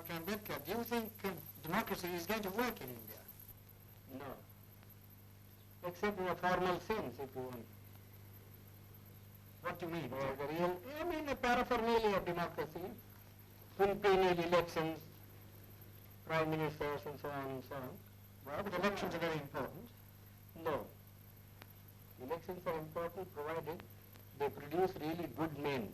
Dr. Ambedkar, do you think democracy is going to work in India? No. Except in a formal sense, if you want. What do you mean? I mean a paraphernalia of democracy, quinquennial elections, prime ministers and so on and so on. Well, but elections are very important. No. Elections are important provided they produce really good men.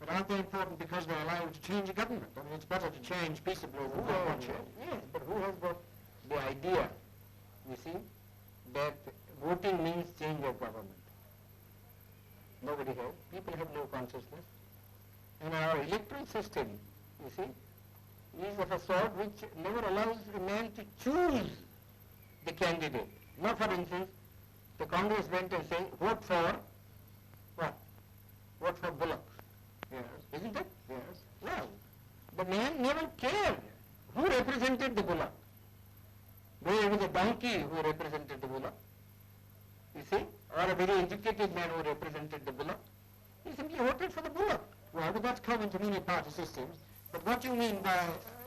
But aren't they important because they allow you to change a government? I mean, it's better to change peaceably than not watch it. Yes, but who has got the idea, you see, that voting means change of government? Nobody has. People have no consciousness. And our electoral system, you see, is of a sort which never allows a man to choose the candidate. Now, for instance, the Congress went and said, vote for what? Vote for Bullock. Yes. Isn't it? Yes. Well, the man never cared who represented the Bullock. Whether it was a donkey who represented the Bullock, you see, or a very educated man who represented the Bullock. He simply voted for the Bullock. Well, but that's common to many party systems. But what do you mean by,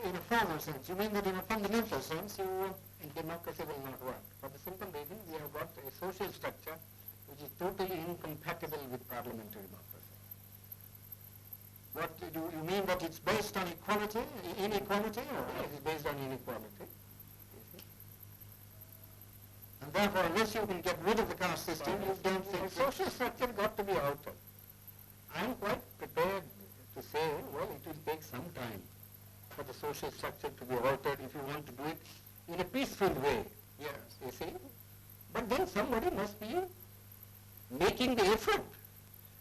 in a formal sense? You mean that in a fundamental sense, in democracy will not work. For the simple reason we have got a social structure which is totally incompatible with parliamentary democracy. What do you mean that it's based on equality, inequality? Or? Yes, it's based on inequality. You see. And therefore, unless you can get rid of the caste system, you don't think... The social structure got to be altered. I am quite prepared to say, well, it will take some time for the social structure to be altered if you want to do it in a peaceful way. Yes. You see? But then somebody must be making the effort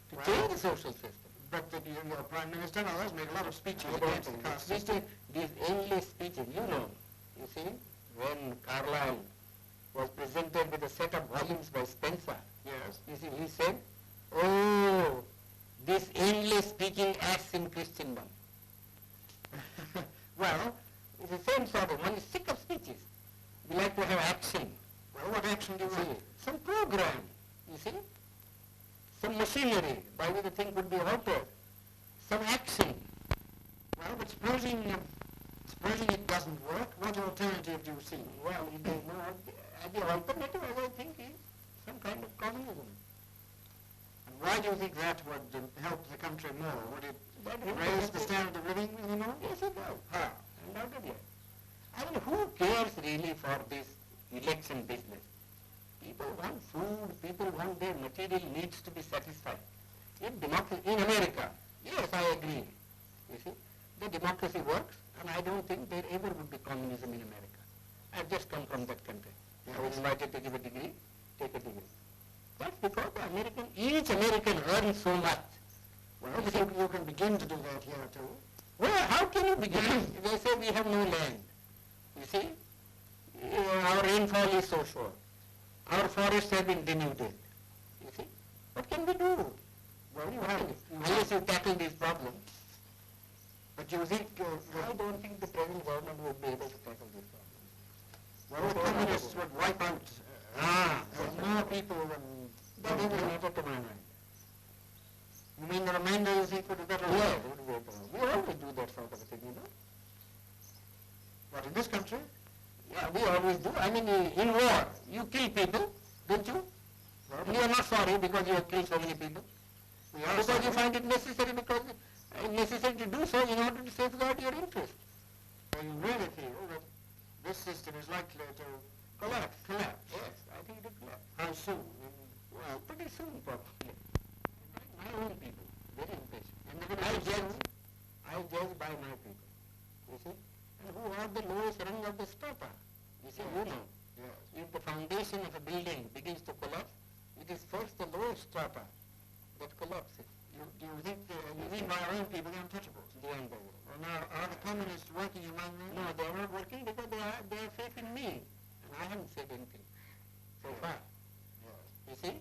to change the social system. But your Prime Minister and others make a lot of speeches About against the caste system. these endless speeches, you see, when Carlyle was presented with a set of volumes by Spencer, Yes. you see, he said, oh, this endless speaking acts in Christendom. Well, It's the same sort of, one is sick of speeches. We like to have action. well, what action do you See, want? some program, you see, some machinery by which the thing could be altered, some action. Well, but supposing it doesn't work, what alternative do you see? Well, it is not, the alternative, as I think, is some kind of communism. And why do you think that would help the country more? Would it That helps raise the the standard of living anymore? Yes, it does. How? Undoubtedly. I mean, who cares really for this election business? People want food, people want their material needs to be satisfied. If democracy, in America, yes, I agree. You see, the democracy works, and I don't think there ever would be communism in America. I've just come from that country. I was invited to give a degree, take a degree. That's because each American earns so much. Well, but you can begin to do that here too. Well, how can you begin? They say we have no land. You see, our rainfall is so short. Our forests have been denuded. You see, what can we do? Well, you have. Unless you tackle these problems. But you think... I don't think the present government would be able to tackle these problems. well, the communists would wipe out more people than... That is a matter to my mind. You mean the remainder you think would be better? Yes, it would be better. We always do that sort of a thing, you know. What, in this country? Yeah, we always do. I mean, in war, you kill people, don't you? Well, And you are not sorry because you have killed so many people. we are Because you sorry. find it necessary because necessary to do so in order to safeguard your interest. So you really feel that this system is likely to collapse? Collapse. Yes, I think it will collapse. How soon? Well, pretty soon probably. My own people, very impatient. And I judge by my people, you see. And who are the lowest rung of the strata? You see, you know. Yes. If the foundation of a building begins to collapse, it is first the lowest strata that collapses. Do you think, you mean by our own people, the untouchables? The unbelievable. Well, now, are the communists working among them? No, they are not working because they have faith in me. And I haven't said anything so far. Yes. You see?